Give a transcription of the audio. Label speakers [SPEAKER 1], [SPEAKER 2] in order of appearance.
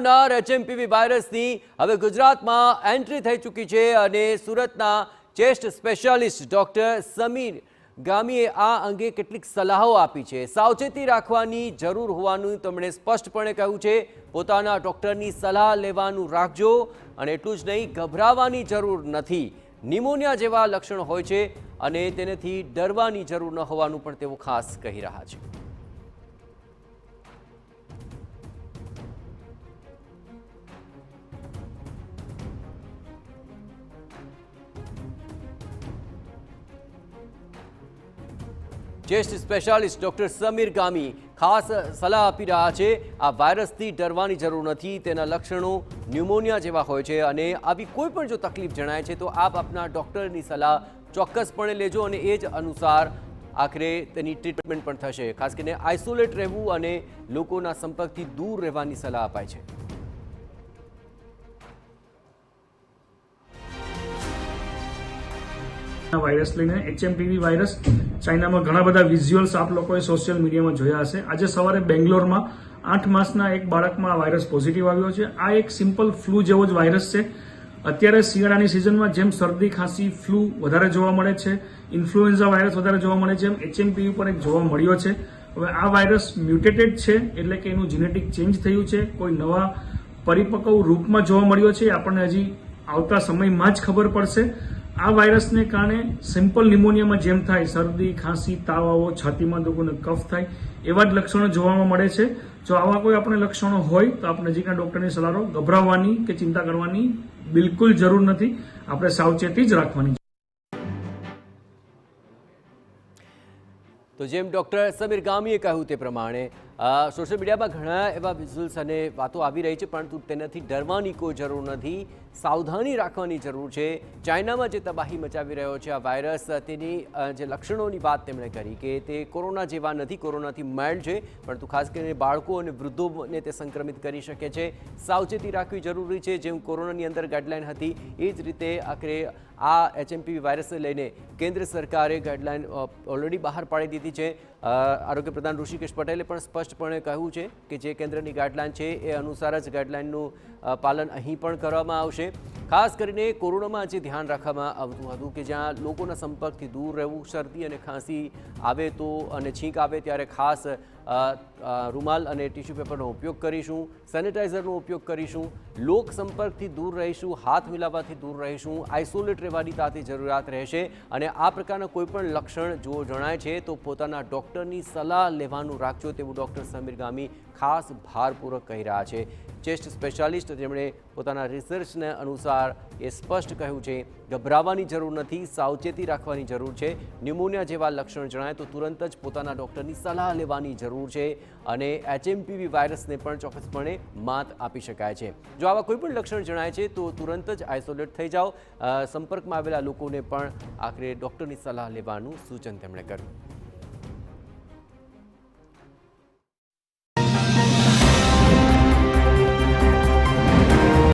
[SPEAKER 1] આવનાર એચએમપીવી વાયરસની હવે ગુજરાતમાં એન્ટ્રી થઈ ચૂકી છે અને સુરતના ચેસ્ટ સ્પેશિયાલિસ્ટ ડોક્ટર સમીર ગામીએ આ અંગે કેટલીક સલાહો આપી છે। સાવચેતી રાખવાની જરૂર હોવાનું તેમણે સ્પષ્ટપણે કહ્યું છે। પોતાના ડોક્ટરની સલાહ લેવાનું રાખજો અને એટલું જ નહીં, ગભરાવાની જરૂર નથી। નિમોનિયા જેવા લક્ષણો હોય છે અને તેનાથી ડરવાની જરૂર ન હોવાનું પણ તેઓ ખાસ કહી રહ્યા છે। चेस्ट स्पेशलिस्ट डॉक्टर समीर गामी खास सलाह आपी रहा है। आ वायरसथी डरवानी जरूर नहीं, तेना लक्षणों न्यूमोनिया जेवा होय छे अने आवी कोई पण जो तकलीफ जणाय छे तो आप अपना डॉक्टरनी सलाह चोक्कसपणे लेजो अने ए ज अनुसार आखरे तेनी ट्रीटमेंट पण थशे। खास करीने आइसोलेट रहेवुं अने लोकोना संपर्कथी दूर रहेवानी सलाह अपाय छे।
[SPEAKER 2] वायरस लईने एचएमपीवी वायरस चाइना में घણા બધા વિઝ્યુઅલ્સ આપ લોકોએ સોશિયલ મીડિયામાં જોયા હશે। આજે સવારે બેંગ્લોરમાં 8 માસના એક બાળકમાં આ વાયરસ પોઝિટિવ આવ્યો છે। આ એક સિમ્પલ ફ્લૂ જેવો જ વાયરસ છે। અત્યારે શિયાળાની સિઝનમાં જેમ શરદી ખાંસી ફ્લૂ વધારે જોવા મળે છે, ઇન્ફ્લુએન્ઝા વાયરસ વધારે જોવા મળે છે, એમ એચએમપીવી પર એક જોવા મળ્યો છે। હવે આ વાયરસ મ્યુટેટેડ છે, એટલે કે એનું જીનેટિક ચેન્જ થયું છે, કોઈ નવા પરિપક્વ રૂપમાં જોવા મળ્યો છે। આપણને હજી આવતા સમયમાં જ ખબર પડશે। આ વાયરસને કારણે સિમ્પલ નિમોનિયામાં જેમ થાય શરદી ખાંસી તાવ આવો છાતીમાં દુખો ને કફ થાય એવા જ લક્ષણો જોવામાં મળે છે। જો આવા કોઈ આપણે લક્ષણો હોય તો આપણે નજીકના ડોક્ટરની સલાહ લો। ગભરાવાની કે ચિંતા કરવાની બિલકુલ જરૂર નથી, આપણે સાવચેતી જ રાખવાની।
[SPEAKER 1] तो जेम डॉक्टर समीर गामीए कहूँ ते प्रमाणे सोशल मीडिया में घणा एवा विजुअल्स अने वातो आवी रही है, परंतु तेनाथी डरवानी कोई जरूर नहीं, सावधानी राखवानी जरूर है। चाइना में जे तबाही मचावी रह्यो छे आ वायरस, तेनी जे लक्षणोनी बात तेमणे करी के ते कोरोना जेवा नहीं, कोरोनाथी माइल्ड है, परंतु खास करीने बाळको अने वृद्धोने ते संक्रमित करी शके छे। सावचेती राखवी जरूरी है। जेम कोरोनानी अंदर गाइडलाइन हती ए ज रीते आखरे आ एचएमपीवी वायरस लईने केंद्र सरकारे गाइडलाइन ऑलरेडी बहार पाड़ी दीधी है। आरोग्य प्रधान ऋषिकेश पटेले पण स्पष्टपणे कह્યું છે કે જે કેન્દ્રની ગાઈડલાઈન છે એ અનુસાર જ ગાઈડલાઈનનું પાલન અહીં પણ કરવામાં આવશે। ખાસ કરીને કોરોનામાં જે ધ્યાન રાખવામાં આવતું હતું કે જ્યાં લોકોના સંપર્કથી દૂર રહેવું, શરદી અને ખાંસી આવે તો અને છીંક આવે ત્યારે ખાસ રૂમાલ અને ટીશ્યુ પેપરનો ઉપયોગ કરીશું, સેનિટાઈઝરનો ઉપયોગ કરીશું, લોક સંપર્કથી દૂર રહીશું, હાથ મિલાવવાથી દૂર રહીશું, આઇસોલેટ રહેવાની તાતી જરૂરિયાત રહેશે અને આ પ્રકારના કોઈપણ લક્ષણ જો જણાય છે તો પોતાના ડૉક્ટરની સલાહ લેવાનું રાખજો તેવું ડૉક્ટર સમીર ગામી ખાસ ભારપૂર્વક કહી રહ્યા છે। ચેસ્ટ સ્પેશિયાલિસ્ટ જેમણે પોતાના રિસર્ચને અનુસાર એ સ્પષ્ટ કહ્યું છે, ગભરાવાની જરૂર નથી, સાવચેતી રાખવાની જરૂર છે। ન્યુમોનિયા જેવા લક્ષણ જણાય તો તુરંત જ પોતાના ડૉક્ટરની સલાહ લેવાની જરૂર છે અને એચએમપીવી વાયરસને પણ ચોક્કસપણે માત આપી શકાય છે। જો આવા કોઈ પણ લક્ષણ જણાય છે તો તુરંત જ આઇસોલેટ થઈ જાઓ। સંપર્કમાં આવેલા લોકોને પણ આખરે ડૉક્ટરની સલાહ લેવાનું સૂચન તેમણે કર્યું।